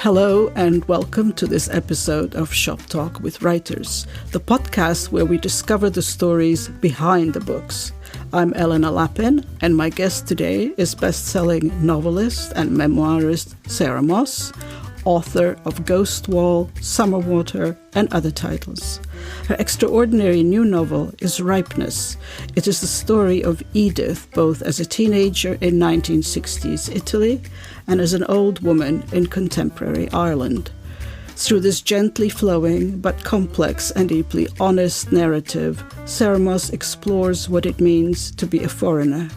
Hello and welcome to this episode of Shop Talk with Writers, the podcast where we discover the stories behind the books. I'm Elena Lappin, and my guest today is bestselling novelist and memoirist Sarah Moss, author of Ghost Wall, Summer Water, and other titles. Her extraordinary new novel is RIPENESS. It is the story of Edith, both as a teenager in 1960s Italy and as an old woman in contemporary Ireland. Through this gently flowing but complex and deeply honest narrative, Sarah Moss explores what it means to be a foreigner.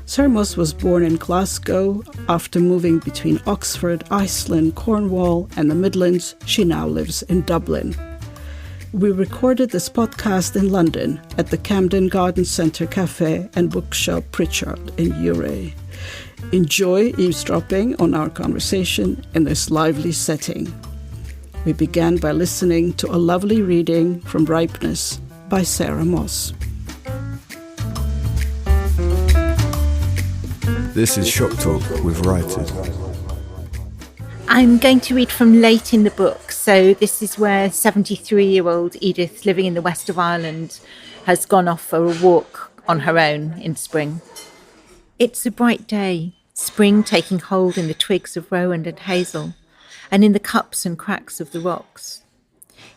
Sarah Moss was born in Glasgow. After moving between Oxford, Iceland, Cornwall, and the Midlands, she now lives in Dublin. We recorded this podcast in London at the Camden Garden Centre Cafe and Bookshop Pritchard in Uray. Enjoy eavesdropping on our conversation in this lively setting. We began by listening to a lovely reading from RIPENESS by Sarah Moss. This is Shop Talk with Writers. I'm going to read from late in the book. So this is where 73-year-old Edith, living in the west of Ireland, has gone off for a walk on her own in spring. It's a bright day, spring taking hold in the twigs of rowan and hazel, and in the cups and cracks of the rocks.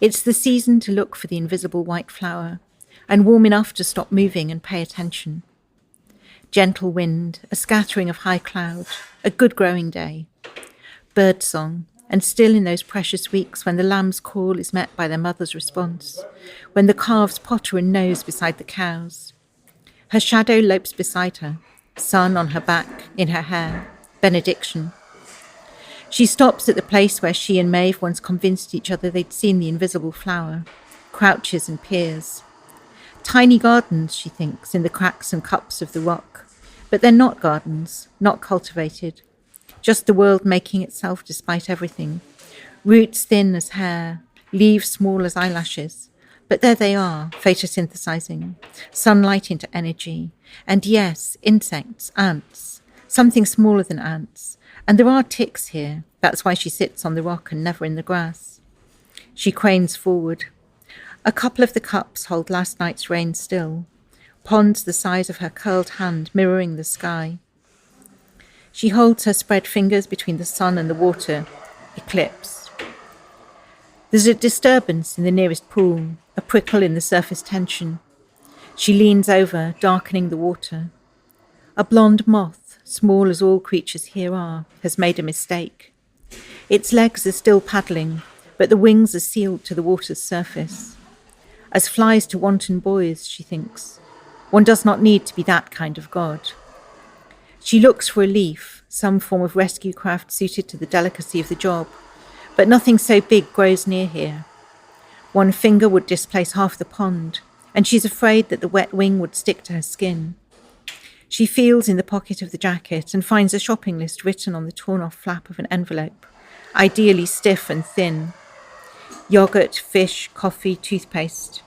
It's the season to look for the invisible white flower, and warm enough to stop moving and pay attention. Gentle wind, a scattering of high cloud, a good growing day. Bird song, and still in those precious weeks when the lamb's call is met by their mother's response, when the calves potter and nose beside the cows. Her shadow lopes beside her, sun on her back, in her hair, benediction. She stops at the place where she and Maeve once convinced each other they'd seen the invisible flower, crouches and peers. Tiny gardens, she thinks, in the cracks and cups of the rock. But they're not gardens, not cultivated. Just the world making itself despite everything. Roots thin as hair, leaves small as eyelashes. But there they are, photosynthesizing. Sunlight into energy. And yes, insects, ants. Something smaller than ants. And there are ticks here. That's why she sits on the rock and never in the grass. She cranes forward. A couple of the cups hold last night's rain still, ponds the size of her curled hand mirroring the sky. She holds her spread fingers between the sun and the water, eclipse. There's a disturbance in the nearest pool, a prickle in the surface tension. She leans over, darkening the water. A blonde moth, small as all creatures here are, has made a mistake. Its legs are still paddling, but the wings are sealed to the water's surface. As flies to wanton boys, she thinks. One does not need to be that kind of god. She looks for a leaf, some form of rescue craft suited to the delicacy of the job, but nothing so big grows near here. One finger would displace half the pond, and she's afraid that the wet wing would stick to her skin. She feels in the pocket of the jacket and finds a shopping list written on the torn-off flap of an envelope, ideally stiff and thin. Yogurt, fish, coffee, toothpaste.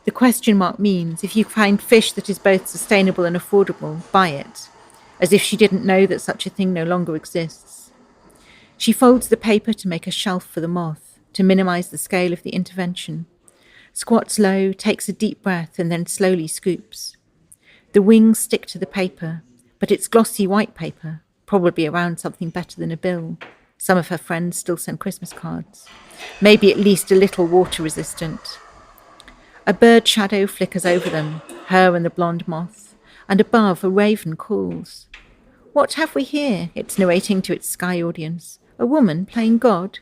The question mark means if you find fish that is both sustainable and affordable, buy it, as if she didn't know that such a thing no longer exists. She folds the paper to make a shelf for the moth, to minimize the scale of the intervention, squats low, takes a deep breath, and then slowly scoops. The wings stick to the paper, but it's glossy white paper, probably around something better than a bill. Some of her friends still send Christmas cards. Maybe at least a little water-resistant. A bird shadow flickers over them, her and the blonde moth, and above a raven calls. What have we here? It's narrating to its sky audience. A woman playing God?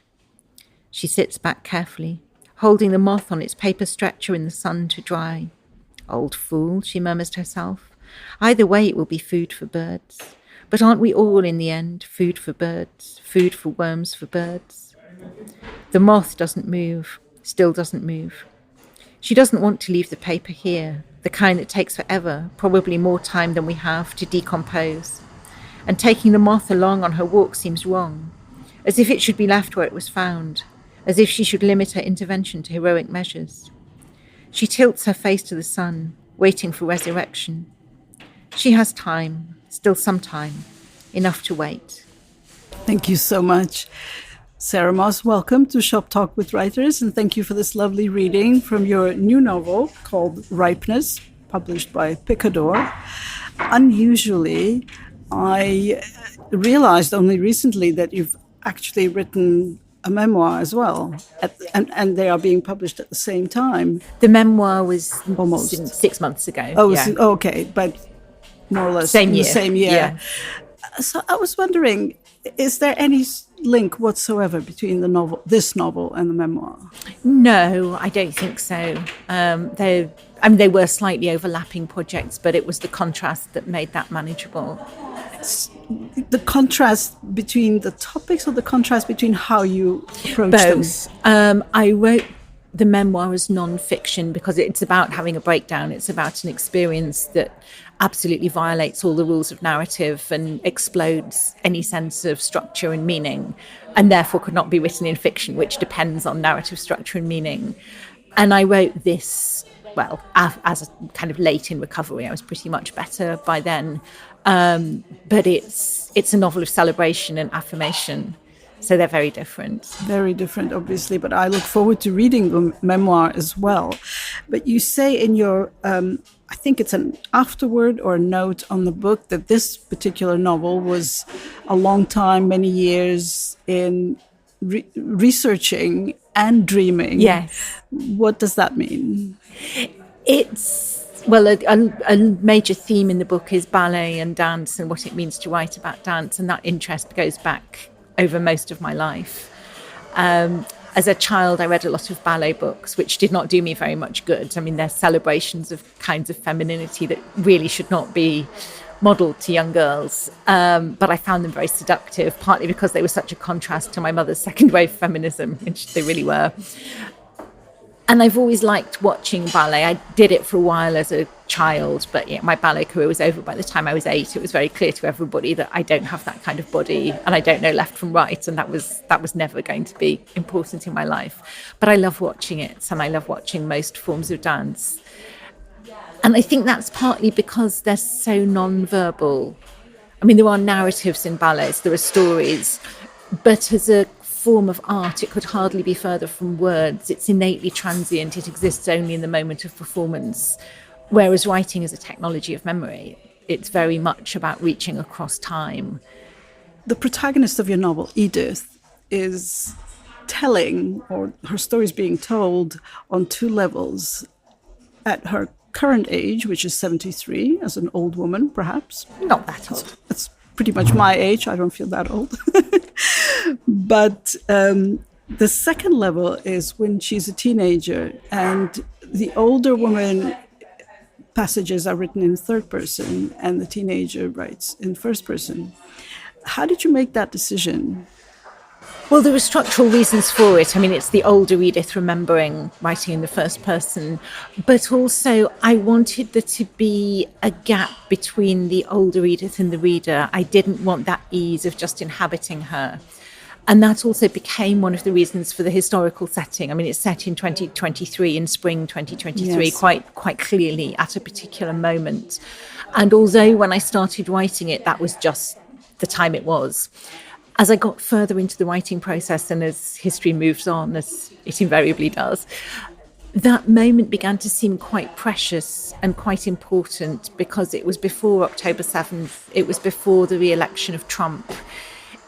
She sits back carefully, holding the moth on its paper stretcher in the sun to dry. Old fool, she murmurs to herself. Either way it will be food for birds. But aren't we all, in the end, food for birds, food for worms for birds? The moth doesn't move, still doesn't move. She doesn't want to leave the paper here, the kind that takes forever, probably more time than we have, to decompose. And taking the moth along on her walk seems wrong, as if it should be left where it was found, as if she should limit her intervention to heroic measures. She tilts her face to the sun, waiting for resurrection. She has time, still some time, enough to wait. Thank you so much. Sarah Moss, welcome to Shop Talk with Writers, and thank you for this lovely reading from your new novel called RIPENESS, published by Picador. Unusually, I realized only recently that you've actually written a memoir as well, and they are being published at the same time. The memoir was Almost 6 months ago. Oh, yeah. Okay, but more or less Same year. the same year. Yeah. So I was wondering, is there any link whatsoever between this novel and the memoir? No, I don't think so. They were slightly overlapping projects, but it was the contrast that made that manageable. The contrast between the topics, or the contrast between how you approach them? Both. I wrote the memoir as non-fiction because it's about having a breakdown. It's about an experience that absolutely violates all the rules of narrative and explodes any sense of structure and meaning, and therefore could not be written in fiction, which depends on narrative structure and meaning. And I wrote this, well, as a kind of late in recovery. I was pretty much better by then. But it's a novel of celebration and affirmation. So they're very different. Very different, obviously, but I look forward to reading the memoir as well. But you say in your, I think it's an afterword or a note on the book, that this particular novel was a long time, many years in researching and dreaming. Yes. What does that mean? Well, a major theme in the book is ballet and dance and what it means to write about dance. And that interest goes back over most of my life. As a child, I read a lot of ballet books, which did not do me very much good. I mean, they're celebrations of kinds of femininity that really should not be modelled to young girls. But I found them very seductive, partly because they were such a contrast to my mother's second-wave feminism, which they really were. And I've always liked watching ballet. I did it for a while as a child, but yeah, my ballet career was over by the time I was 8. It was very clear to everybody that I don't have that kind of body and I don't know left from right, and that was never going to be important in my life. But I love watching it, and I love watching most forms of dance. And I think that's partly because they're so non-verbal. I mean, there are narratives in ballets, there are stories, but as a form of art, it could hardly be further from words. It's innately transient. It exists only in the moment of performance. Whereas writing is a technology of memory. It's very much about reaching across time. The protagonist of your novel, Edith, is telling, or her story is being told on 2 levels. At her current age, which is 73, as an old woman, perhaps. Not that old. That's pretty much my age. I don't feel that old. But the second level is when she's a teenager, and the older woman passages are written in third person and the teenager writes in first person. How did you make that decision? Well, there were structural reasons for it. I mean, it's the older Edith remembering, writing in the first person. But also, I wanted there to be a gap between the older Edith and the reader. I didn't want that ease of just inhabiting her. And that also became one of the reasons for the historical setting. I mean, it's set in 2023, in spring 2023, yes. quite clearly at a particular moment. And although when I started writing it, that was just the time it was. As I got further into the writing process and as history moves on, as it invariably does, that moment began to seem quite precious and quite important because it was before October 7th. It was before the re-election of Trump.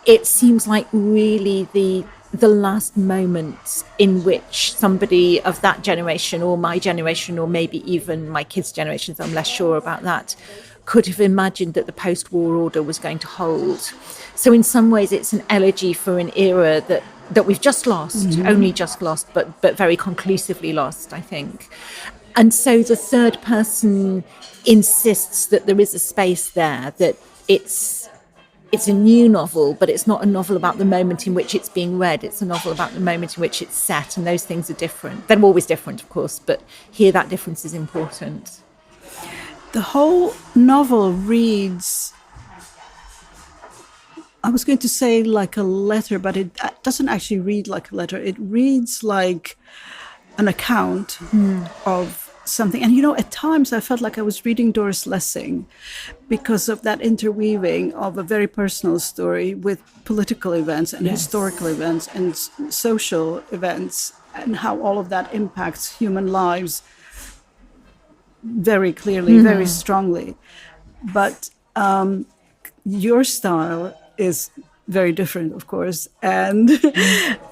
It seems like really the last moment in which somebody of that generation, or my generation, or maybe even my kids' generations, I'm less sure about that, could have imagined that the post-war order was going to hold. So in some ways it's an elegy for an era that we've just lost, only just lost, but very conclusively lost, I think. And so the third person insists that there is a space there, that it's a new novel, but it's not a novel about the moment in which it's being read. It's a novel about the moment in which it's set, and those things are different. They're always different, of course, but here that difference is important. The whole novel reads, I was going to say like a letter, but it doesn't actually read like a letter. It reads like an account of something. And, you know, at times I felt like I was reading Doris Lessing because of that interweaving of a very personal story with political events and historical events and social events, and how all of that impacts human lives very clearly, very strongly. But your style is very different, of course. And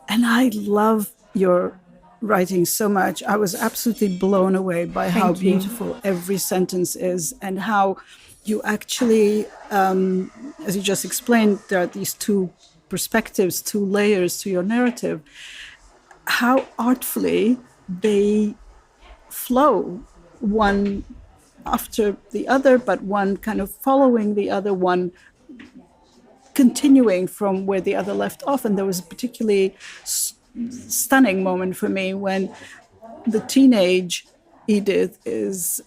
and I love your writing so much. I was absolutely blown away by how beautiful every sentence is, and how you actually, as you just explained, there are these two perspectives, two layers to your narrative, how artfully they flow, one after the other, but one kind of following the other, one continuing from where the other left off. And there was a particularly stunning moment for me when the teenage Edith is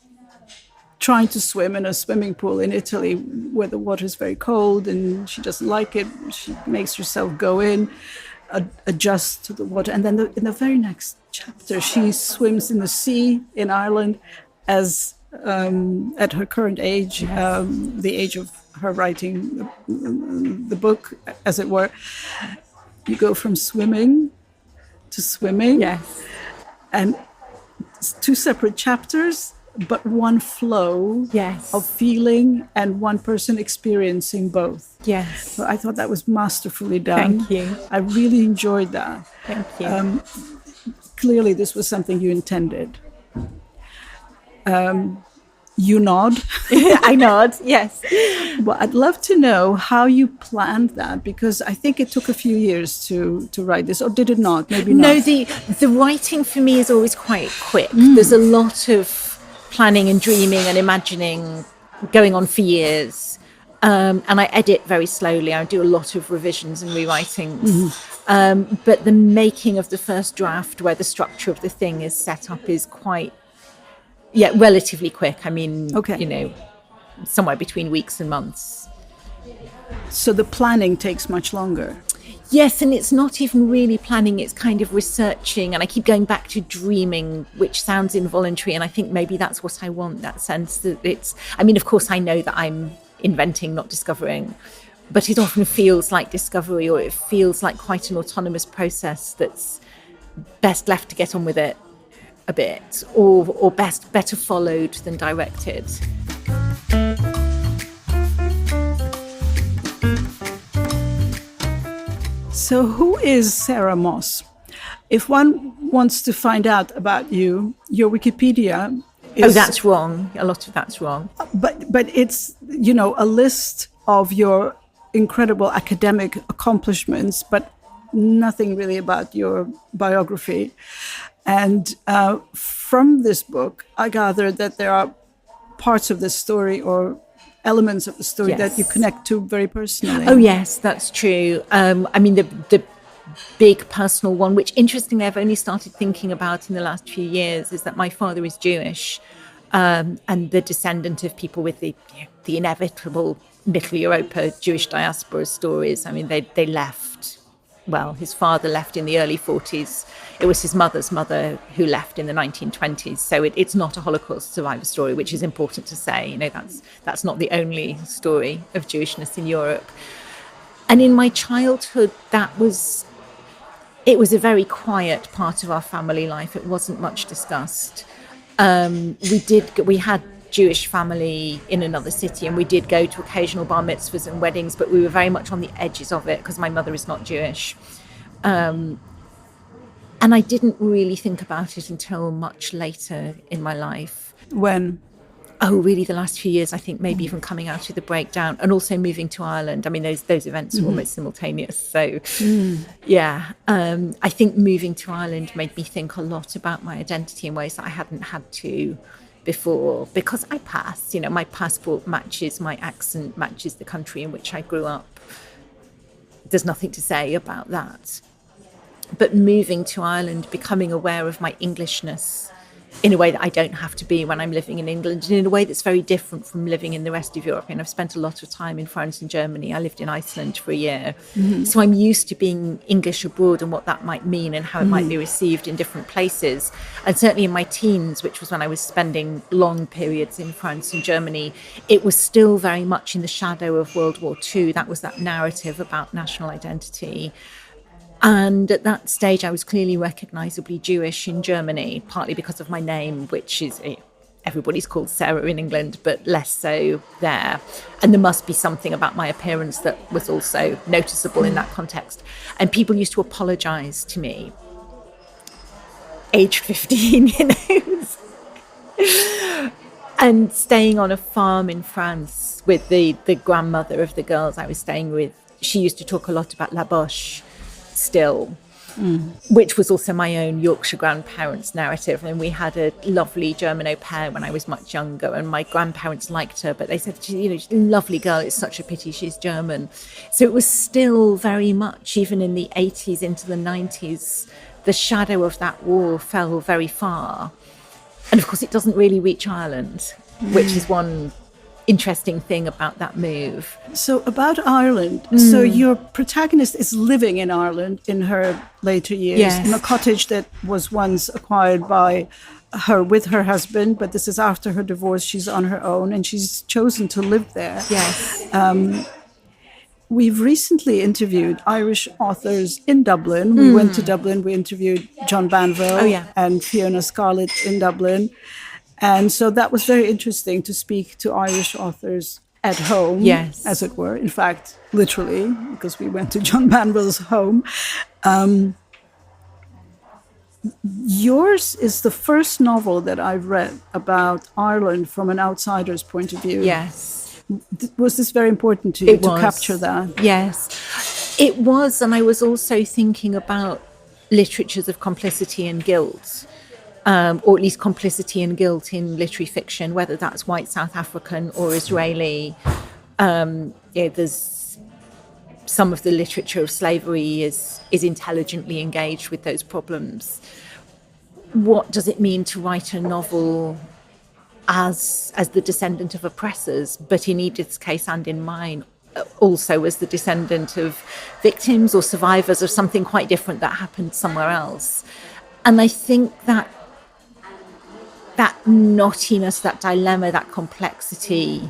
trying to swim in a swimming pool in Italy where the water is very cold and she doesn't like it. She makes herself go in, adjust to the water. And then in the very next chapter, she swims in the sea in Ireland as at her current age, the age of her writing the book, as it were. You go from swimming to swimming. Yes. And it's two separate chapters, but one flow of feeling and one person experiencing both. Yes. So I thought that was masterfully done. Thank you. I really enjoyed that. Thank you. Clearly, this was something you intended. You nod. I nod, yes. Well, I'd love to know how you planned that, because I think it took a few years to write this, or did it not? Maybe not. No, the writing for me is always quite quick. There's a lot of planning and dreaming and imagining going on for years. And I edit very slowly. I do a lot of revisions and rewritings. But the making of the first draft, where the structure of the thing is set up, is quite... relatively quick. I mean, you know, somewhere between weeks and months. So the planning takes much longer. Yes, and it's not even really planning, it's kind of researching. And I keep going back to dreaming, which sounds involuntary. And I think maybe that's what I want, that sense that it's... I mean, of course, I know that I'm inventing, not discovering. But it often feels like discovery, or it feels like quite an autonomous process that's best left to get on with it a bit, or better followed than directed. So who is Sarah Moss? If one wants to find out about you, your Wikipedia is... Oh, that's wrong. A lot of that's wrong. But it's, you know, a list of your incredible academic accomplishments, but nothing really about your biography. And from this book, I gather that there are parts of the story or elements of the story that you connect to very personally. Oh, yes, that's true. I mean, the big personal one, which interestingly I've only started thinking about in the last few years, is that my father is Jewish, and the descendant of people with the inevitable Middle Europa Jewish diaspora stories. I mean, they left... Well, his father left in the early 40s. It was his mother's mother who left in the 1920s. So it's not a Holocaust survivor story, which is important to say. You know, that's not the only story of Jewishness in Europe. And in my childhood, it was a very quiet part of our family life. It wasn't much discussed. We had Jewish family in another city, and we did go to occasional bar mitzvahs and weddings, but we were very much on the edges of it because my mother is not Jewish. And I didn't really think about it until much later in my life. When? Oh, really, the last few years, I think, maybe even coming out of the breakdown, and also moving to Ireland. I mean, those events were almost simultaneous. So, I think moving to Ireland made me think a lot about my identity in ways that I hadn't had to before, because I pass, you know, my passport matches, my accent matches the country in which I grew up. There's nothing to say about that. But moving to Ireland, becoming aware of my Englishness in a way that I don't have to be when I'm living in England, and in a way that's very different from living in the rest of Europe. And I've spent a lot of time in France and Germany. I lived in Iceland for a year. So I'm used to being English abroad and what that might mean and how it might be received in different places. And certainly in my teens, which was when I was spending long periods in France and Germany, it was still very much in the shadow of World War II. That was that narrative about national identity. And at that stage, I was clearly recognisably Jewish in Germany, partly because of my name, which is, everybody's called Sarah in England, but less so there. And there must be something about my appearance that was also noticeable in that context. And people used to apologise to me, aged 15, and staying on a farm in France with the grandmother of the girls I was staying with. She used to talk a lot about La Boche still, which was also my own Yorkshire grandparents' narrative. And we had a lovely German au pair when I was much younger, and my grandparents liked her, but they said, she's a lovely girl, it's such a pity she's German. So it was still very much, even in the 80s into the 90s, the shadow of that war fell very far. And of course it doesn't really reach Ireland, which is one interesting thing about that move. So about Ireland, so your protagonist is living in Ireland in her later years, in a cottage that was once acquired by her with her husband, but this is after her divorce. She's on her own and she's chosen to live there. We've recently interviewed Irish authors in Dublin. We went to Dublin, we interviewed John Banville and Fiona Scarlett in Dublin. And so that was very interesting to speak to Irish authors at home, as it were. In fact, literally, because we went to John Banville's home. Yours is the first novel that I've read about Ireland from an outsider's point of view. Was this very important to you to capture that? Yes, it was. And I was also thinking about literatures of complicity and guilt. Or at least complicity and guilt in literary fiction, whether that's white South African or Israeli. There's some of the literature of slavery is intelligently engaged with those problems. What does it mean to write a novel as the descendant of oppressors, but in Edith's case and in mine, also as the descendant of victims or survivors of something quite different that happened somewhere else? And I think that knottiness, that dilemma, that complexity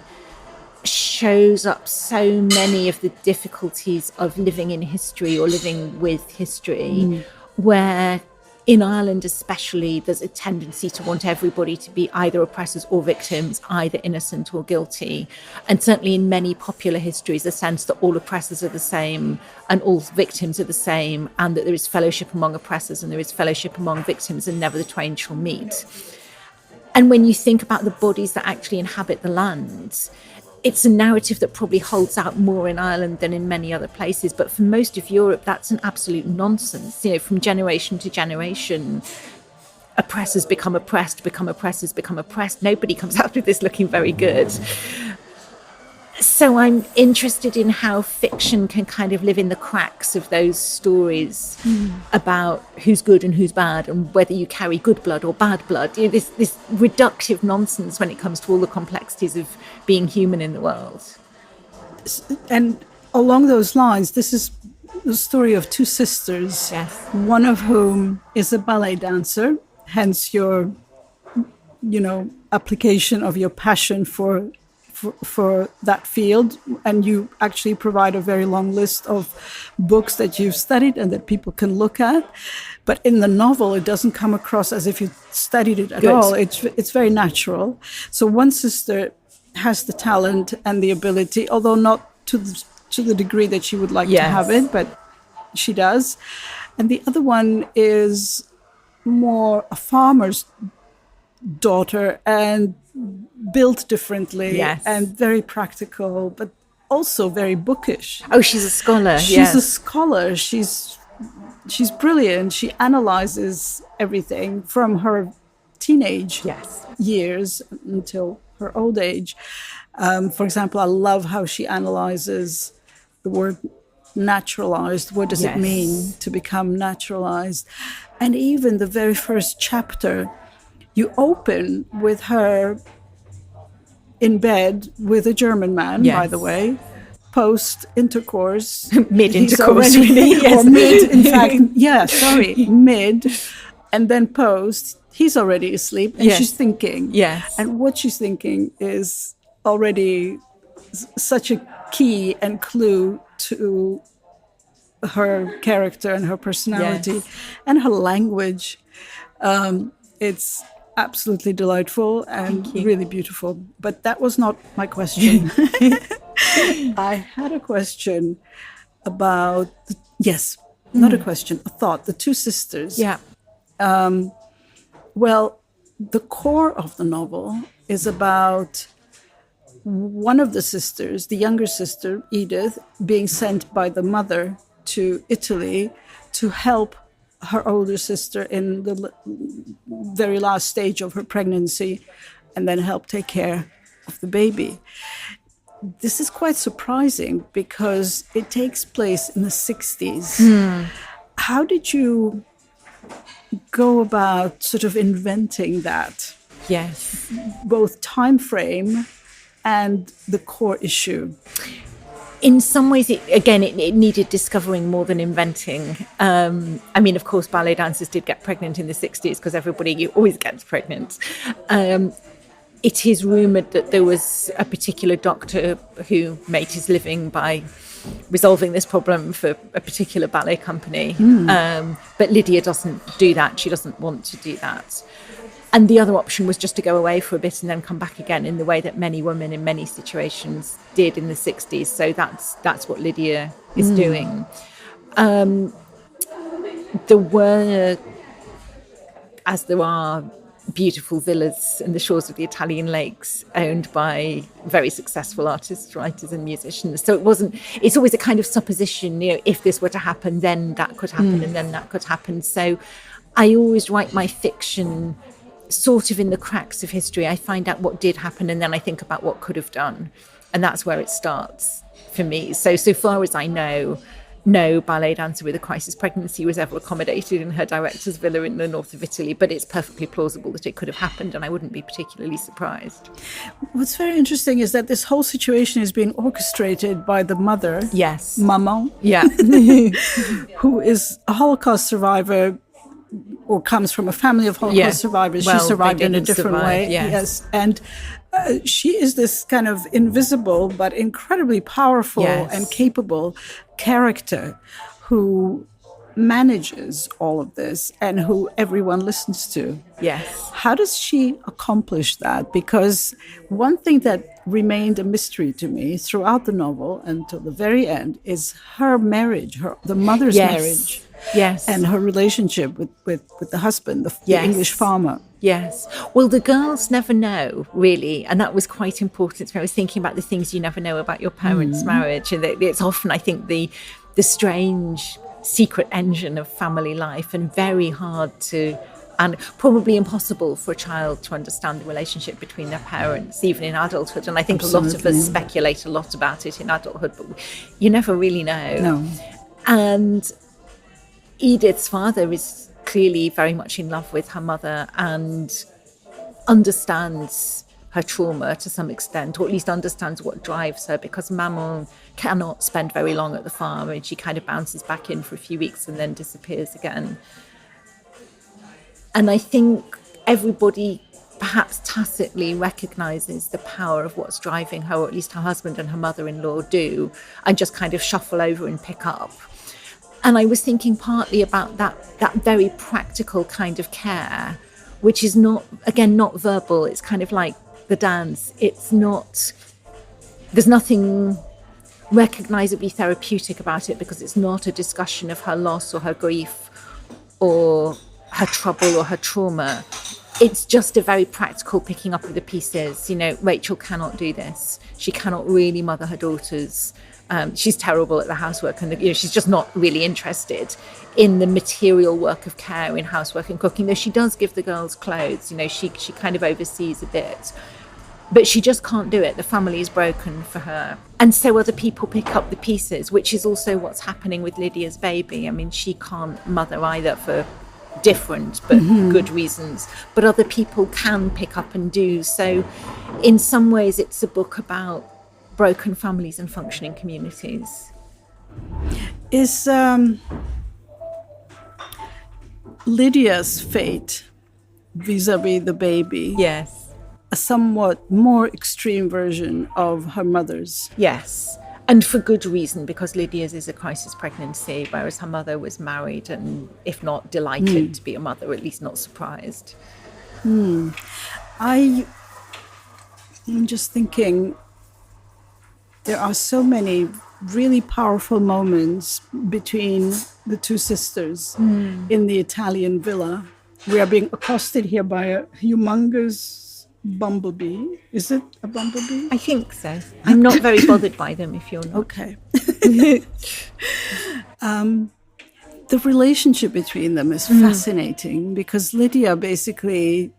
shows up so many of the difficulties of living in history or living with history, where in Ireland especially, there's a tendency to want everybody to be either oppressors or victims, either innocent or guilty. And certainly in many popular histories, a sense that all oppressors are the same and all victims are the same, and that there is fellowship among oppressors and there is fellowship among victims, and never the twain shall meet. And when you think about the bodies that actually inhabit the land, it's a narrative that probably holds out more in Ireland than in many other places. But for most of Europe, that's an absolute nonsense. From generation to generation, oppressors become oppressed, become oppressors, become oppressed. Nobody comes out of this looking very good. So I'm interested in how fiction can kind of live in the cracks of those stories about who's good and who's bad, and whether you carry good blood or bad blood. This reductive nonsense when it comes to all the complexities of being human in the world. And along those lines, this is the story of two sisters, one of whom is a ballet dancer, hence your, application of your passion for that field, and you actually provide a very long list of books that you've studied and that people can look at. But in the novel, it doesn't come across as if you studied it at all. It's very natural. So one sister has the talent and the ability, although not to the degree that she would like to have it, but she does. And the other one is more a farmer's daughter and built differently and very practical, but also very bookish. Oh, she's a scholar. She's a scholar. She's brilliant. She analyzes everything from her teenage years until her old age. For example, I love how she analyzes the word naturalized. What does it mean to become naturalized? And even the very first chapter, you open with her in bed with a German man, by the way, post intercourse, mid intercourse, really, yes. Or mid, in fact, mid, and then post. He's already asleep, and she's thinking. Yes, and what she's thinking is already such a key and clue to her character and her personality and her language. It's absolutely delightful and really beautiful. But that was not my question. I had a question about, not a question, a thought, the two sisters. Yeah. Well, the core of the novel is about one of the sisters, the younger sister, Edith, being sent by the mother to Italy to help her older sister in the very last stage of her pregnancy and then help take care of the baby. This is quite surprising because it takes place in the 60s. How did you go about sort of inventing that? Yes. Both time frame and the core issue. In some ways, it needed discovering more than inventing. I mean, of course, ballet dancers did get pregnant in the 60s because everybody always gets pregnant. It is rumoured that there was a particular doctor who made his living by resolving this problem for a particular ballet company. But Lydia doesn't do that. She doesn't want to do that. And the other option was just to go away for a bit and then come back again in the way that many women in many situations did in the 60s. So that's what Lydia is doing. There were, as there are, beautiful villas in the shores of the Italian lakes owned by very successful artists, writers and musicians. So it's always a kind of supposition, if this were to happen, then that could happen and then that could happen. So I always write my fiction sort of in the cracks of history. I find out what did happen and then I think about what could have done. And that's where it starts for me. So far as I know, no ballet dancer with a crisis pregnancy was ever accommodated in her director's villa in the north of Italy, but it's perfectly plausible that it could have happened and I wouldn't be particularly surprised. What's very interesting is that this whole situation is being orchestrated by the mother, Maman, who is a Holocaust survivor or comes from a family of Holocaust survivors. She survived in a different way. Yes. And she is this kind of invisible but incredibly powerful and capable character who manages all of this and who everyone listens to. Yes. How does she accomplish that? Because one thing that remained a mystery to me throughout the novel until the very end is her marriage, the mother's marriage. Yes. And her relationship with the husband, the English farmer. Yes. Well, the girls never know, really. And that was quite important to me. I was thinking about the things you never know about your parents' marriage. And it's often, I think, the strange secret engine of family life and very hard to, and probably impossible for a child to understand the relationship between their parents, even in adulthood. And I think a lot of us speculate a lot about it in adulthood, but you never really know. No. And Edith's father is clearly very much in love with her mother and understands her trauma to some extent, or at least understands what drives her, because Maman cannot spend very long at the farm and she kind of bounces back in for a few weeks and then disappears again. And I think everybody perhaps tacitly recognises the power of what's driving her, or at least her husband and her mother-in-law do, and just kind of shuffle over and pick up. And I was thinking partly about that very practical kind of care, which is not verbal. It's kind of like the dance. There's nothing recognisably therapeutic about it because it's not a discussion of her loss or her grief or her trouble or her trauma. It's just a very practical picking up of the pieces. Rachel cannot do this. She cannot really mother her daughters. She's terrible at the housework and she's just not really interested in the material work of care in housework and cooking, though she does give the girls clothes. She kind of oversees a bit, but she just can't do it. The family is broken for her. And so other people pick up the pieces, which is also what's happening with Lydia's baby. I mean, she can't mother either for different, but good reasons. But other people can pick up and do. So in some ways, it's a book about broken families and functioning communities. Is Lydia's fate vis-a-vis the baby Yes. a somewhat more extreme version of her mother's? Yes. And for good reason, because Lydia's is a crisis pregnancy, whereas her mother was married and, if not delighted to be a mother, at least not surprised. I'm just thinking there are so many really powerful moments between the two sisters in the Italian villa. We are being accosted here by a humongous bumblebee. Is it a bumblebee? I think so. I'm not very bothered by them, if you're not. Okay. The relationship between them is fascinating because Lydia basically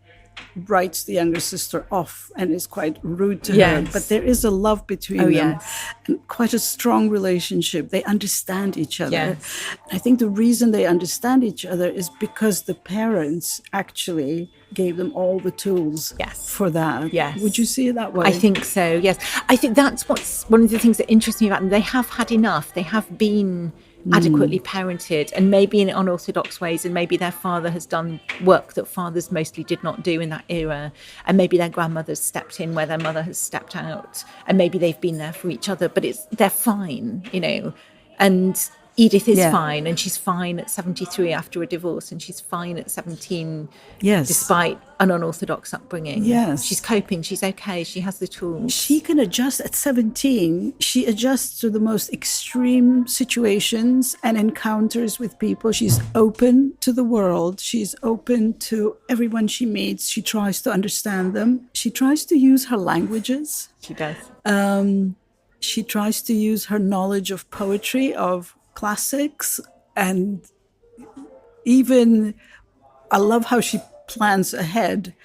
writes the younger sister off and is quite rude to her. But there is a love between them and quite a strong relationship. They understand each other. Yes. I think the reason they understand each other is because the parents actually gave them all the tools for that. Yes. Would you see it that way? I think so, yes. I think that's what's one of the things that interests me about them. They have had enough. They have been adequately parented, and maybe in unorthodox ways, and maybe their father has done work that fathers mostly did not do in that era, and maybe their grandmothers stepped in where their mother has stepped out, and maybe they've been there for each other, but they're fine, you know. And Edith is fine, and she's fine at 73 after a divorce, and she's fine at 17 despite an unorthodox upbringing. Yes. She's coping, she's okay, she has the tools. She can adjust at 17. She adjusts to the most extreme situations and encounters with people. She's open to the world. She's open to everyone she meets. She tries to understand them. She tries to use her languages. She does. She tries to use her knowledge of poetry, of classics, and even I love how she plans ahead,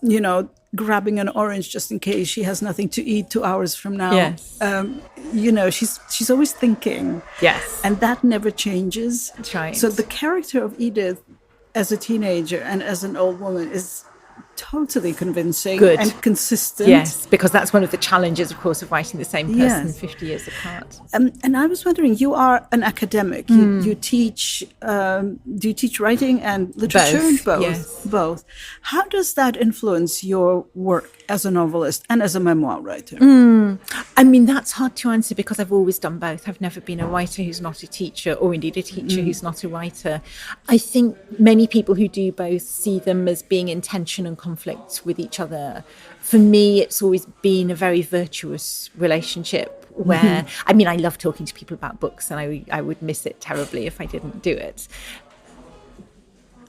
you know, grabbing an orange just in case she has nothing to eat 2 hours from now. Yes. You know, she's always thinking. Yes. And that never changes. That's right. So the character of Edith as a teenager and as an old woman is totally convincing and consistent. Yes, because that's one of the challenges, of course, of writing the same person 50 years apart. And I was wondering, you are an academic. You teach, do you teach writing and literature? Both, yes. Both. How does that influence your work as a novelist and as a memoir writer? I mean, that's hard to answer because I've always done both. I've never been a writer who's not a teacher, or indeed a teacher who's not a writer. I think many people who do both see them as being in tension and conflict with each other. For me, it's always been a very virtuous relationship where, I mean, I love talking to people about books, and I would miss it terribly if I didn't do it.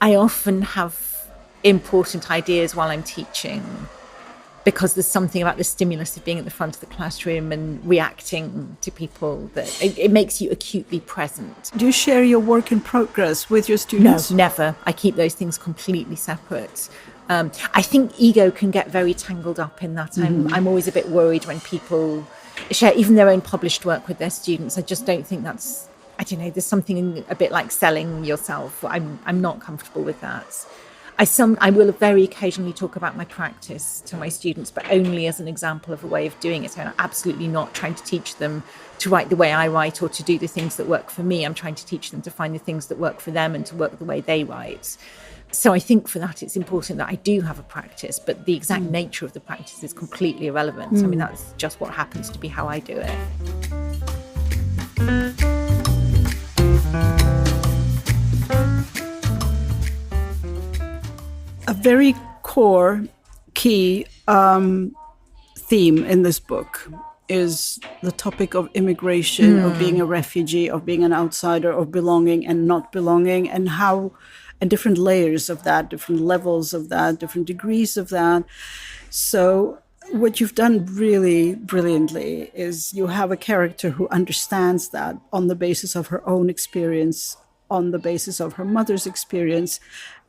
I often have important ideas while I'm teaching, because there's something about the stimulus of being at the front of the classroom and reacting to people that it makes you acutely present. Do you share your work in progress with your students? No, never. I keep those things completely separate. I think ego can get very tangled up in that. I'm always a bit worried when people share even their own published work with their students. I just don't think that's, I don't know, there's something a bit like selling yourself. I'm not comfortable with that. I will very occasionally talk about my practice to my students, but only as an example of a way of doing it. I'm absolutely not trying to teach them to write the way I write or to do the things that work for me. I'm trying to teach them to find the things that work for them and to work the way they write. So I think for that, it's important that I do have a practice, but the exact nature of the practice is completely irrelevant. I mean, that's just what happens to be how I do it. A very core, key theme in this book is the topic of immigration, of being a refugee, of being an outsider, of belonging and not belonging, and how, and different layers of that, different levels of that, different degrees of that. So what you've done really brilliantly is you have a character who understands that on the basis of her own experience, on the basis of her mother's experience,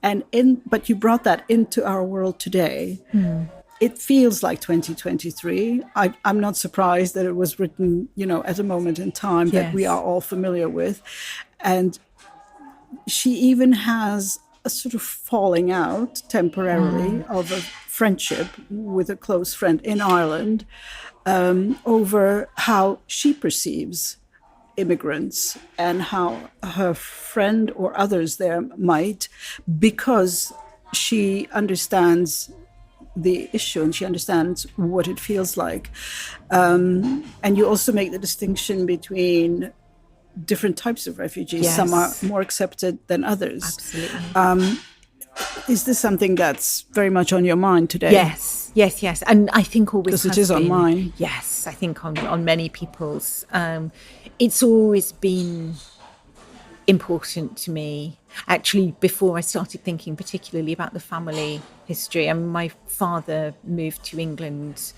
but you brought that into our world today. It feels like 2023. I'm not surprised that it was written, you know, at a moment in time that we are all familiar with. And she even has a sort of falling out temporarily of a friendship with a close friend in Ireland over how she perceives immigrants and how her friend or others there might, because she understands the issue and she understands what it feels like. And you also make the distinction between different types of refugees. Yes. Some are more accepted than others. Absolutely. Is this something that's very much on your mind today? Yes. And I think always because it has is on been. mine. Yes, I think on many people's. It's always been important to me. Actually, before I started thinking particularly about the family history, and my father moved to England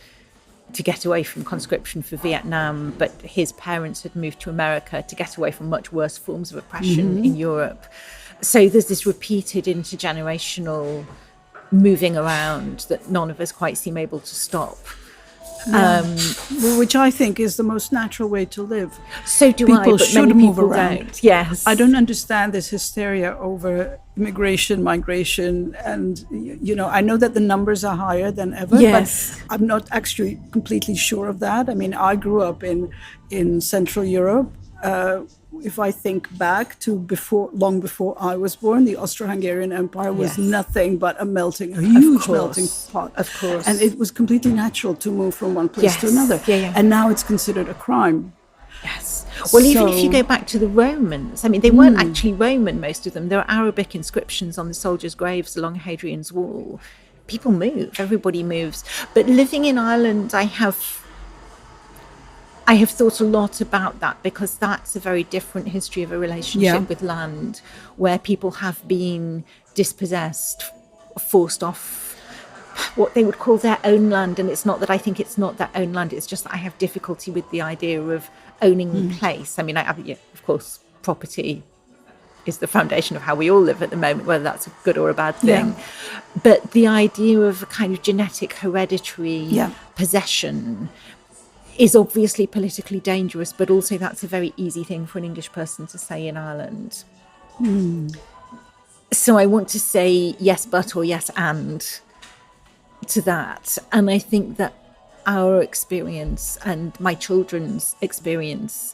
to get away from conscription for Vietnam, but his parents had moved to America to get away from much worse forms of oppression in Europe. So there's this repeated intergenerational moving around that none of us quite seem able to stop. Which I think is the most natural way to live. So do People I, but should many move people around. don't. Yes. I don't understand this hysteria over immigration, migration, and, you know, I know that the numbers are higher than ever, Yes. but I'm not actually completely sure of that. I mean, I grew up in Central Europe. If I think back to long before I was born, the Austro-Hungarian Empire was nothing but a huge melting pot. Of course. And it was completely natural to move from one place to another. Yeah. And now it's considered a crime. Yes. Well, even if you go back to the Romans, I mean, they weren't actually Roman, most of them. There are Arabic inscriptions on the soldiers' graves along Hadrian's Wall. People move. Everybody moves. But living in Ireland, I have thought a lot about that, because that's a very different history of a relationship with land, where people have been dispossessed, forced off what they would call their own land. And it's not that I think it's not their own land, it's just that I have difficulty with the idea of owning place. I mean, of course, property is the foundation of how we all live at the moment, whether that's a good or a bad thing. But the idea of a kind of genetic hereditary possession is obviously politically dangerous, but also that's a very easy thing for an English person to say in Ireland. So I want to say yes, but, or yes, and to that. And I think that our experience and my children's experience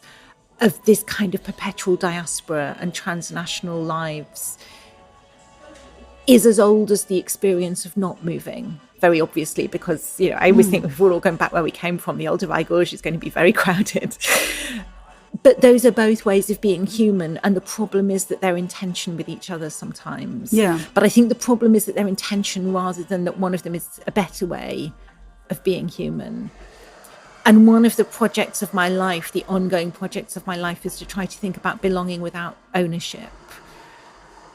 of this kind of perpetual diaspora and transnational lives is as old as the experience of not moving, very obviously, because, you know, I always think if we're all going back where we came from, the older Gorge is going to be very crowded. But those are both ways of being human, and the problem is that they're in tension with each other sometimes. But I think the problem is that they're in tension rather than that one of them is a better way of being human. And one of the projects of my life, the ongoing projects of my life, is to try to think about belonging without ownership.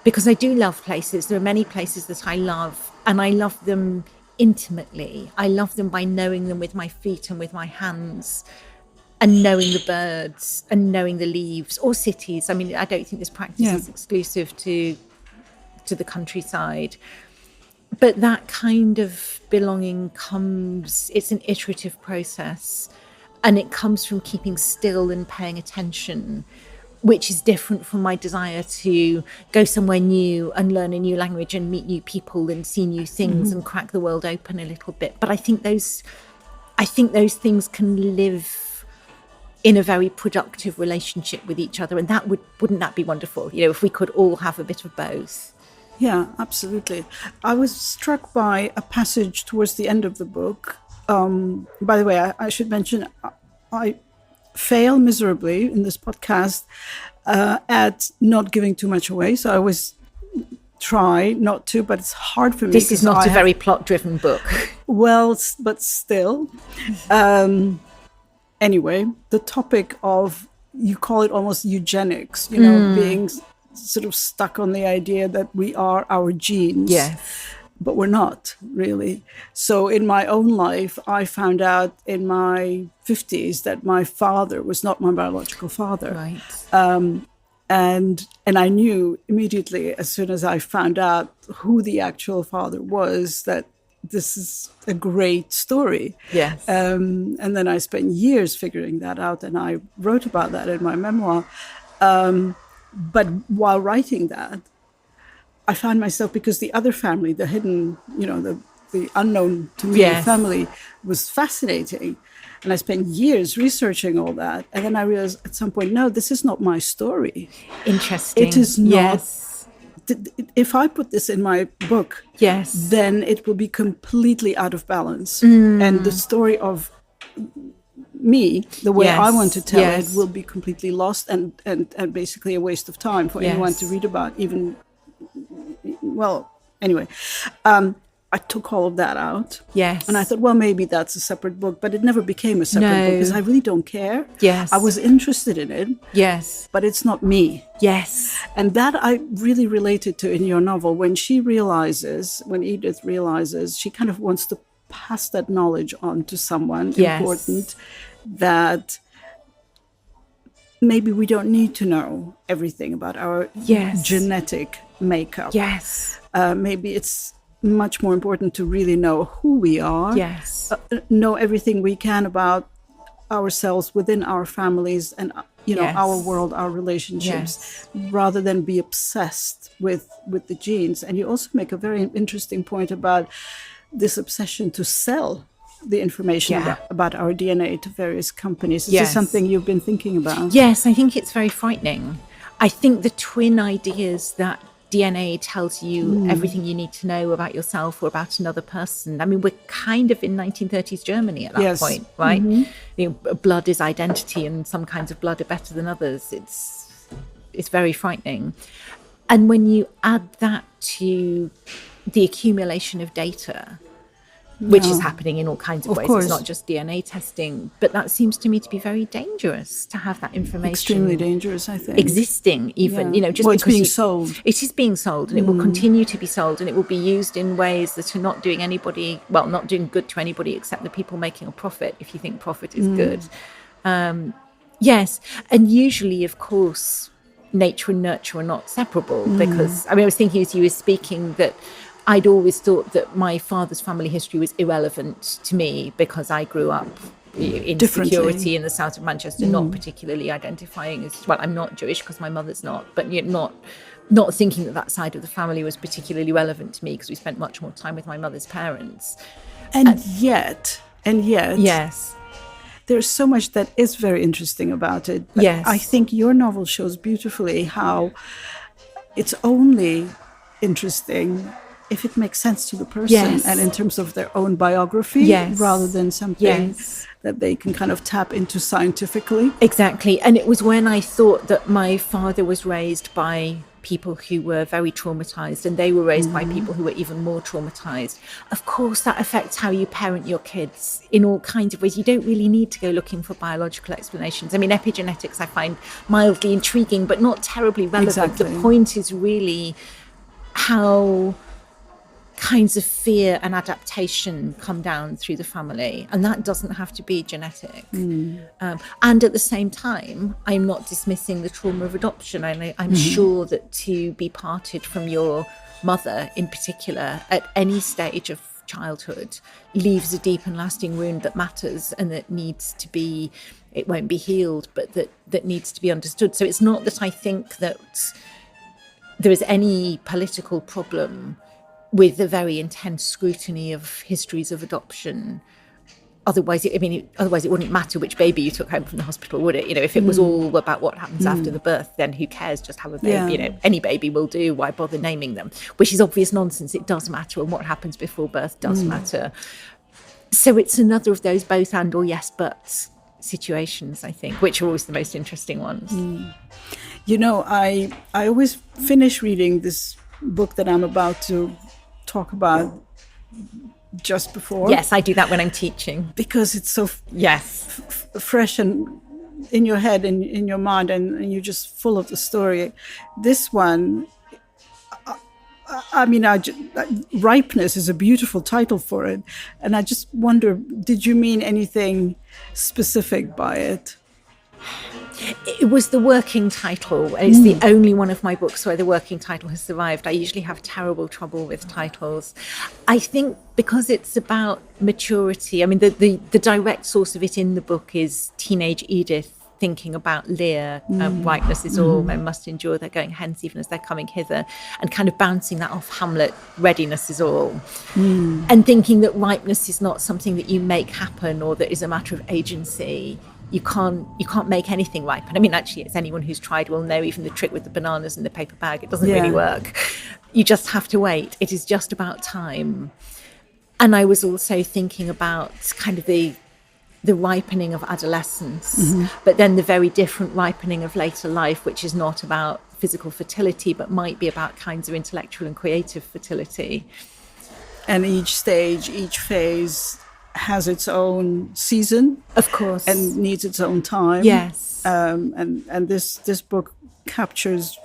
Because I do love places. There are many places that I love, and I love them intimately. I love them by knowing them with my feet and with my hands, and knowing the birds and knowing the leaves, or cities. I mean, I don't think this practice is exclusive to the countryside. But that kind of belonging it's an iterative process, and it comes from keeping still and paying attention, which is different from my desire to go somewhere new and learn a new language and meet new people and see new things and crack the world open a little bit. But I think those things can live in a very productive relationship with each other, and wouldn't that be wonderful? You know, if we could all have a bit of both. Yeah, absolutely. I was struck by a passage towards the end of the book. By the way, I should mention, I fail miserably in this podcast at not giving too much away. So I always try not to, but it's hard for me. This is not a very plot-driven book. Well, but still. Anyway, the topic of, you call it almost eugenics, you know, being sort of stuck on the idea that we are our genes. But we're not, really. So in my own life, I found out in my 50s that my father was not my biological father. Right. And I knew immediately, as soon as I found out who the actual father was, that this is a great story. Yes. And then I spent years figuring that out, and I wrote about that in my memoir. But while writing that, I found myself, because the other family, the hidden, the unknown to me family was fascinating. And I spent years researching all that. And then I realized at some point, no, this is not my story. Interesting. It is not. If I put this in my book, then it will be completely out of balance. And the story of me, the way I want to tell it, will be completely lost and basically a waste of time for anyone to read about. Even, well, anyway, I took all of that out. And I thought, well, maybe that's a separate book, but it never became a separate book because I really don't care. I was interested in it. But it's not me. And that I really related to in your novel when Edith realizes she kind of wants to pass that knowledge on to someone important, that maybe we don't need to know everything about our genetic makeup. Maybe it's much more important to really know who we are, know everything we can about ourselves within our families and our world, our relationships, rather than be obsessed with the genes. And you also make a very interesting point about this obsession to sell the information about our DNA to various companies. Is this something you've been thinking about? Yes, I think it's very frightening. I think the twin ideas that DNA tells you everything you need to know about yourself or about another person. I mean, we're kind of in 1930s Germany at that point, right? Blood is identity, and some kinds of blood are better than others. It's very frightening. And when you add that to the accumulation of data, which is happening in all kinds of ways. Course. It's not just DNA testing, but that seems to me to be very dangerous to have that information. Extremely dangerous, I think. Existing, even, just it's because being sold. It is being sold, and it will continue to be sold, and it will be used in ways that are not doing good to anybody except the people making a profit, if you think profit is good. And usually, of course, nature and nurture are not separable, because, I was thinking as you were speaking that I'd always thought that my father's family history was irrelevant to me because I grew up in security in the south of Manchester, not particularly identifying as, well, I'm not Jewish because my mother's not, but not thinking that side of the family was particularly relevant to me because we spent much more time with my mother's parents. And yet, there's so much that is very interesting about it. I think your novel shows beautifully how it's only interesting if it makes sense to the person and in terms of their own biography, rather than something that they can kind of tap into scientifically. Exactly. And it was when I thought that my father was raised by people who were very traumatized, and they were raised by people who were even more traumatized. Of course, that affects how you parent your kids in all kinds of ways. You don't really need to go looking for biological explanations. I mean, epigenetics I find mildly intriguing, but not terribly relevant. The point is really how kinds of fear and adaptation come down through the family, and that doesn't have to be genetic. And at the same time, I'm not dismissing the trauma of adoption. I'm sure that to be parted from your mother in particular at any stage of childhood leaves a deep and lasting wound that matters, and that needs to be, it won't be healed, but that needs to be understood. So it's not that I think that there is any political problem with the very intense scrutiny of histories of adoption. Otherwise, it wouldn't matter which baby you took home from the hospital, would it? If it was all about what happens after the birth, then who cares? Just have a baby. Any baby will do. Why bother naming them? Which is obvious nonsense. It does matter, and what happens before birth does matter. So it's another of those both and or yes but situations, I think, which are always the most interesting ones. I always finish reading this book that I'm about to talk about just before. Yes, I do that when I'm teaching. Because it's so fresh and in your head and in your mind, and you're just full of the story. This one, Ripeness is a beautiful title for it. And I just wonder, did you mean anything specific by it? It was the working title. It's the only one of my books where the working title has survived. I usually have terrible trouble with titles. I think because it's about maturity. I mean, the direct source of it in the book is teenage Edith thinking about Lear, ripeness is all, men must endure their going hence even as they're coming hither, and kind of bouncing that off Hamlet, readiness is all, and thinking that ripeness is not something that you make happen or that is a matter of agency. You can't make anything ripen. I mean, actually, it's anyone who's tried will know, even the trick with the bananas in the paper bag, it doesn't really work. You just have to wait. It is just about time. And I was also thinking about kind of the ripening of adolescence, but then the very different ripening of later life, which is not about physical fertility, but might be about kinds of intellectual and creative fertility. And each stage, each phase has its own season, of course, and needs its own time. Yes. And this book captures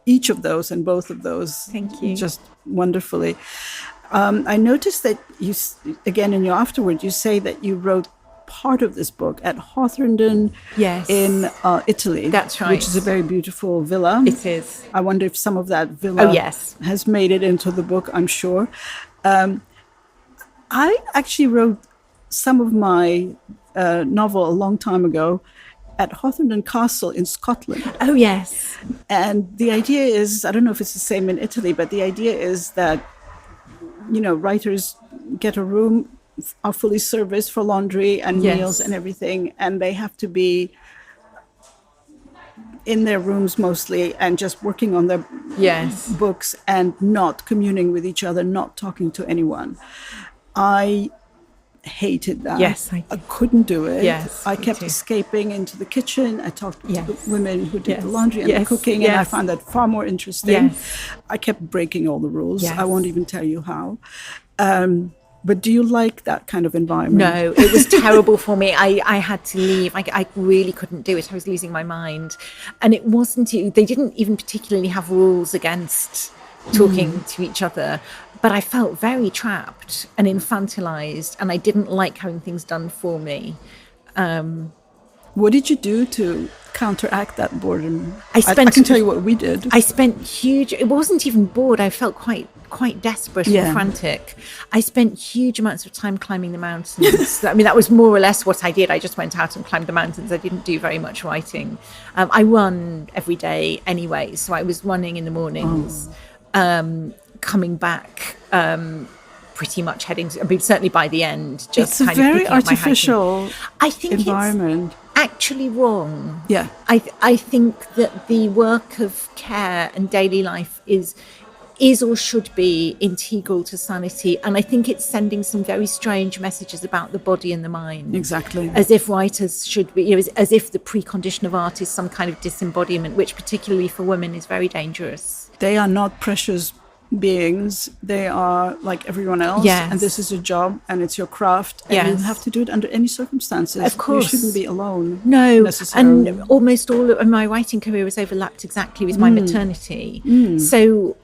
each of those and both of those. Thank you. Just wonderfully. I noticed that you, again, in your afterword, you say that you wrote part of this book at Hawthornden in Italy. That's right. Which is a very beautiful villa. It is. I wonder if some of that villa has made it into the book, I'm sure. I actually wrote some of my novel a long time ago at Hawthornden Castle in Scotland. Oh, yes. And the idea is, I don't know if it's the same in Italy, but the idea is that, you know, writers get a room, are fully serviced for laundry and meals and everything, and they have to be in their rooms mostly and just working on their books and not communing with each other, not talking to anyone. I hated that. Yes, I couldn't do it. Yes, I kept escaping into the kitchen. I talked to the women who did the laundry and the cooking, and I found that far more interesting. I kept breaking all the rules. I won't even tell you how. But do you like that kind of environment? No, it was terrible for me. I had to leave. I really couldn't do it. I was losing my mind. And it wasn't, they didn't even particularly have rules against talking to each other. But I felt very trapped and infantilized, and I didn't like having things done for me. What did you do to counteract that boredom? I can tell you what we did. I spent huge, it wasn't even bored. I felt quite desperate and frantic. I spent huge amounts of time climbing the mountains. I mean, that was more or less what I did. I just went out and climbed the mountains. I didn't do very much writing. I run every day anyway. So I was running in the mornings. Coming back, pretty much heading, I mean, certainly by the end, just it's kind of very artificial environment. It's actually wrong. Yeah. I think that the work of care and daily life is or should be integral to sanity. And I think it's sending some very strange messages about the body and the mind. Exactly. As if writers should be, as if the precondition of art is some kind of disembodiment, which particularly for women is very dangerous. They are not precious beings. They are like everyone else. Yes. And this is a job and it's your craft. And you have to do it under any circumstances. Of course. You shouldn't be alone. No. Necessarily. And almost all of my writing career was overlapped exactly with my maternity. So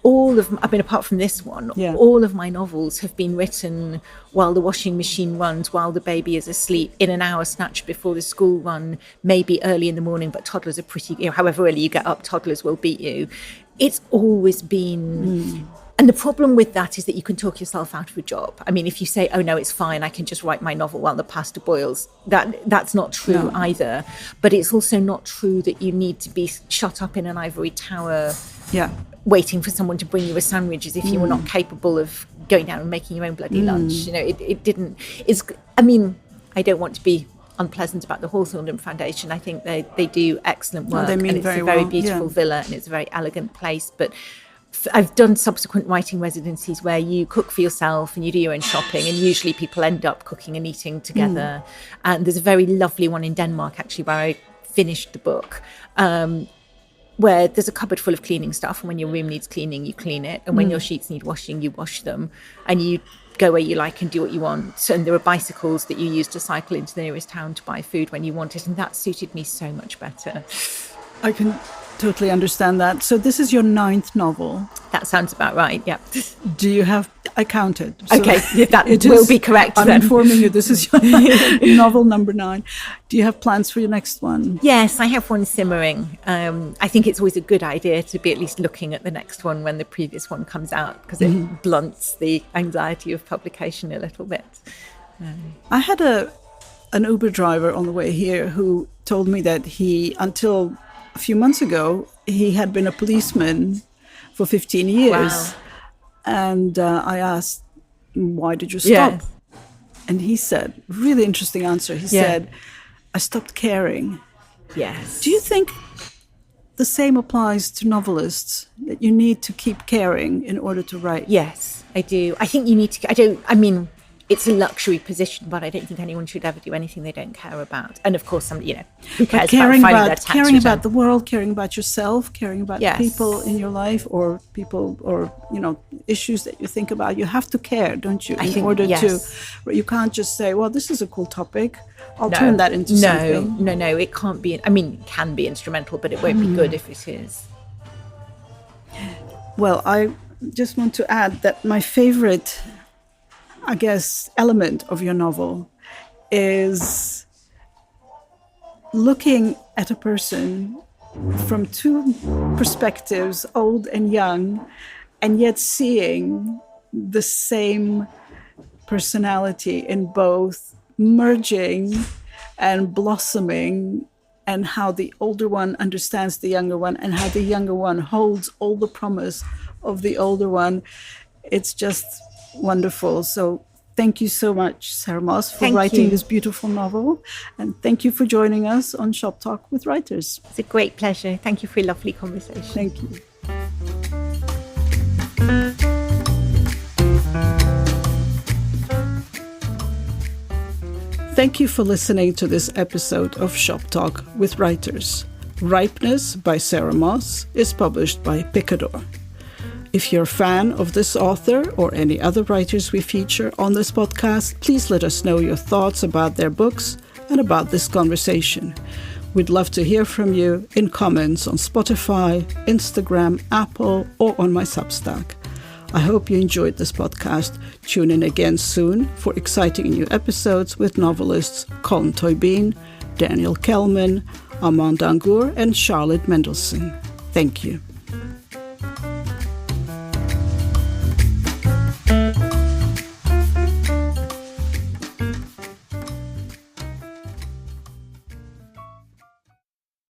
apart from this one, all of my novels have been written while the washing machine runs, while the baby is asleep, in an hour snatched before the school run, maybe early in the morning, but toddlers are pretty, however early you get up, toddlers will beat you. It's always been... And the problem with that is that you can talk yourself out of a job. I mean, if you say, oh, no, it's fine, I can just write my novel while the pasta boils, that's not true either. But it's also not true that you need to be shut up in an ivory tower waiting for someone to bring you a sandwich as if you were not capable of going down and making your own bloody lunch. You know, it didn't... I mean, I don't want to be unpleasant about the Hawthornden Foundation. I think they do excellent work. And it's a very beautiful villa and it's a very elegant place. But I've done subsequent writing residencies where you cook for yourself and you do your own shopping, and usually people end up cooking and eating together. And there's a very lovely one in Denmark, actually, where I finished the book, where there's a cupboard full of cleaning stuff, and when your room needs cleaning, you clean it, and when your sheets need washing, you wash them, and you go where you like and do what you want. And there are bicycles that you use to cycle into the nearest town to buy food when you want it, and that suited me so much better. I can totally understand that. So this is your 9th novel. That sounds about right, yeah. Do you have... I counted. So okay, that will be correct then. I'm informing you, this is your novel number 9. Do you have plans for your next one? Yes, I have one simmering. I think it's always a good idea to be at least looking at the next one when the previous one comes out, because it blunts the anxiety of publication a little bit. I had a an Uber driver on the way here who told me that until a few months ago, he had been a policeman for 15 years. Wow. And I asked, why did you stop? Yeah. And he said, really interesting answer. He said, I stopped caring. Yes. Do you think the same applies to novelists, that you need to keep caring in order to write? Yes, I do. I think you need to, it's a luxury position, but I don't think anyone should ever do anything they don't care about. And of course, who cares caring about filing their tax caring return? about the world, caring about yourself, caring about people in your life, or issues that you think about. You have to care, don't you? You can't just say, well, this is a cool topic, I'll turn that into something. No, it can't be. It can be instrumental, but it won't be good if it is. Well, I just want to add that my favorite, I guess, element of your novel is looking at a person from two perspectives, old and young, and yet seeing the same personality in both merging and blossoming, and how the older one understands the younger one, and how the younger one holds all the promise of the older one. It's just wonderful. So thank you so much, Sarah Moss, for writing this beautiful novel. And thank you for joining us on Shop Talk with Writers. It's a great pleasure. Thank you for a lovely conversation. Thank you. Thank you for listening to this episode of Shop Talk with Writers. Ripeness by Sarah Moss is published by Picador. If you're a fan of this author or any other writers we feature on this podcast, please let us know your thoughts about their books and about this conversation. We'd love to hear from you in comments on Spotify, Instagram, Apple, or on my Substack. I hope you enjoyed this podcast. Tune in again soon for exciting new episodes with novelists Colin Toybeen, Daniel Kelman, Armand Dangour, and Charlotte Mendelsohn. Thank you.